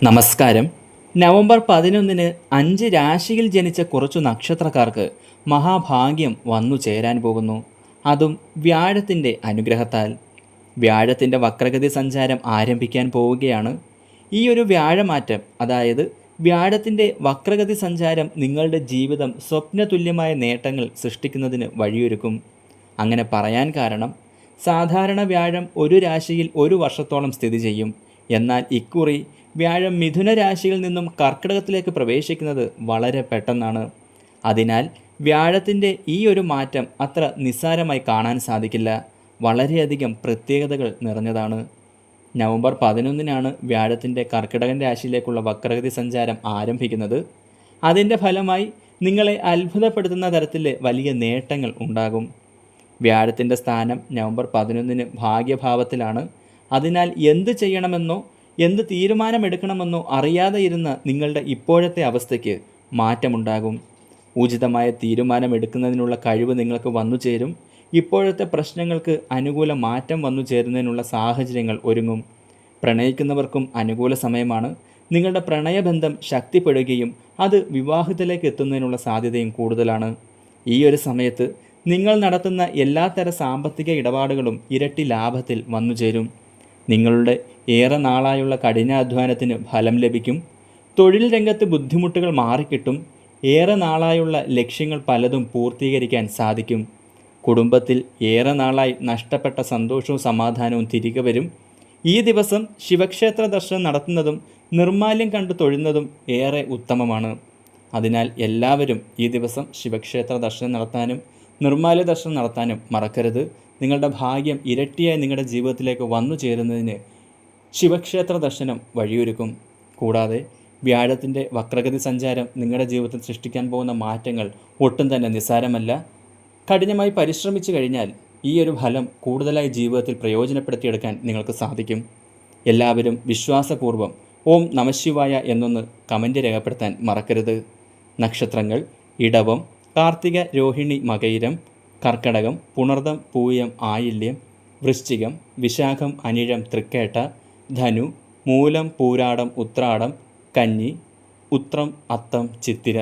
നമസ്കാരം. നവംബർ 11-ന് 5 രാശിയിൽ ജനിച്ച കുറച്ചു നക്ഷത്രക്കാർക്ക് മഹാഭാഗ്യം വന്നു ചേരാൻ പോകുന്നു. അതും വ്യാഴത്തിൻ്റെ അനുഗ്രഹത്താൽ. വ്യാഴത്തിൻ്റെ വക്രഗതി സഞ്ചാരം ആരംഭിക്കാൻ പോവുകയാണ്. ഈ ഒരു വ്യാഴമാറ്റം, അതായത് വ്യാഴത്തിൻ്റെ വക്രഗതി സഞ്ചാരം, നിങ്ങളുടെ ജീവിതം സ്വപ്നതുല്യമായ നേട്ടങ്ങൾ സൃഷ്ടിക്കുന്നതിന് വഴിയൊരുക്കും. അങ്ങനെ പറയാൻ കാരണം, സാധാരണ വ്യാഴം ഒരു രാശിയിൽ ഒരു വർഷത്തോളം സ്ഥിതി ചെയ്യും. എന്നാൽ ഇക്കുറി വ്യാഴം മിഥുന രാശിയിൽ നിന്നും കർക്കിടകത്തിലേക്ക് പ്രവേശിക്കുന്നത് വളരെ പെട്ടെന്നാണ്. അതിനാൽ വ്യാഴത്തിൻ്റെ ഈ ഒരു മാറ്റം അത്ര നിസ്സാരമായി കാണാൻ സാധിക്കില്ല. വളരെയധികം പ്രത്യേകതകൾ നിറഞ്ഞതാണ്. നവംബർ 11-നാണ് വ്യാഴത്തിൻ്റെ കർക്കിടകൻ രാശിയിലേക്കുള്ള വക്രഗതി സഞ്ചാരം ആരംഭിക്കുന്നത്. അതിൻ്റെ ഫലമായി നിങ്ങളെ അത്ഭുതപ്പെടുത്തുന്ന തരത്തിൽ വലിയ നേട്ടങ്ങൾ ഉണ്ടാകും. വ്യാഴത്തിൻ്റെ സ്ഥാനം നവംബർ 11-ന് ഭാഗ്യഭാവത്തിലാണ്. അതിനാൽ എന്ത് ചെയ്യണമെന്നോ എന്ത് തീരുമാനമെടുക്കണമെന്നോ അറിയാതെ ഇരുന്ന നിങ്ങളുടെ ഇപ്പോഴത്തെ അവസ്ഥയ്ക്ക് മാറ്റമുണ്ടാകും. ഉചിതമായ തീരുമാനമെടുക്കുന്നതിനുള്ള കഴിവ് നിങ്ങൾക്ക് വന്നു ചേരും. ഇപ്പോഴത്തെ പ്രശ്നങ്ങൾക്ക് അനുകൂല മാറ്റം വന്നു ചേരുന്നതിനുള്ള സാഹചര്യങ്ങൾ ഒരുങ്ങും. പ്രണയിക്കുന്നവർക്കും അനുകൂല സമയമാണ്. നിങ്ങളുടെ പ്രണയബന്ധം ശക്തിപ്പെടുകയും അത് വിവാഹത്തിലേക്ക് എത്തുന്നതിനുള്ള സാധ്യതയും കൂടുതലാണ്. ഈ ഒരു സമയത്ത് നിങ്ങൾ നടത്തുന്ന എല്ലാത്തര സാമ്പത്തിക ഇടപാടുകളും ഇരട്ടി ലാഭത്തിൽ വന്നു ചേരും. നിങ്ങളുടെ ഏറെ നാളായുള്ള കഠിനാധ്വാനത്തിന് ഫലം ലഭിക്കും. തൊഴിൽ രംഗത്ത് ബുദ്ധിമുട്ടുകൾ മാറിക്കിട്ടും. ഏറെ നാളായുള്ള ലക്ഷ്യങ്ങൾ പലതും പൂർത്തീകരിക്കാൻ സാധിക്കും. കുടുംബത്തിൽ ഏറെ നാളായി നഷ്ടപ്പെട്ട സന്തോഷവും സമാധാനവും തിരികെ വരും. ഈ ദിവസം ശിവക്ഷേത്ര ദർശനം നടത്തുന്നതും നിർമ്മാല്യം കണ്ടു തൊഴുന്നതും ഏറെ ഉത്തമമാണ്. അതിനാൽ എല്ലാവരും ഈ ദിവസം ശിവക്ഷേത്ര ദർശനം നടത്താനും നിർമ്മാല്യ ദർശനം നടത്താനും മറക്കരുത്. നിങ്ങളുടെ ഭാഗ്യം ഇരട്ടിയായി നിങ്ങളുടെ ജീവിതത്തിലേക്ക് വന്നു ചേരുന്നതിന് ശിവക്ഷേത്ര ദർശനം വഴിയൊരുക്കും. കൂടാതെ വ്യാഴത്തിൻ്റെ വക്രഗതി സഞ്ചാരം നിങ്ങളുടെ ജീവിതത്തിൽ സൃഷ്ടിക്കാൻ പോകുന്ന മാറ്റങ്ങൾ ഒട്ടും തന്നെ നിസ്സാരമല്ല. കഠിനമായി പരിശ്രമിച്ചു കഴിഞ്ഞാൽ ഈ ഒരു ഫലം കൂടുതലായി ജീവിതത്തിൽ പ്രയോജനപ്പെടുത്തിയെടുക്കാൻ നിങ്ങൾക്ക് സാധിക്കും. എല്ലാവരും വിശ്വാസപൂർവ്വം ഓം നമഃശിവായ എന്നൊന്ന് കമൻറ്റ് രേഖപ്പെടുത്താൻ മറക്കരുത്. നക്ഷത്രങ്ങൾ: ഇടവം, കാർത്തിക, രോഹിണി, മകയിരം, കർക്കടകം, പുണർദം, പൂയം, ആയില്യം, വൃശ്ചികം, വിശാഖം, അനിഴം, തൃക്കേട്ട, ധനു, മൂലം, പൂരാടം, ഉത്രാടം, കന്നി, ഉത്രം, അത്തം, ചിത്തിര.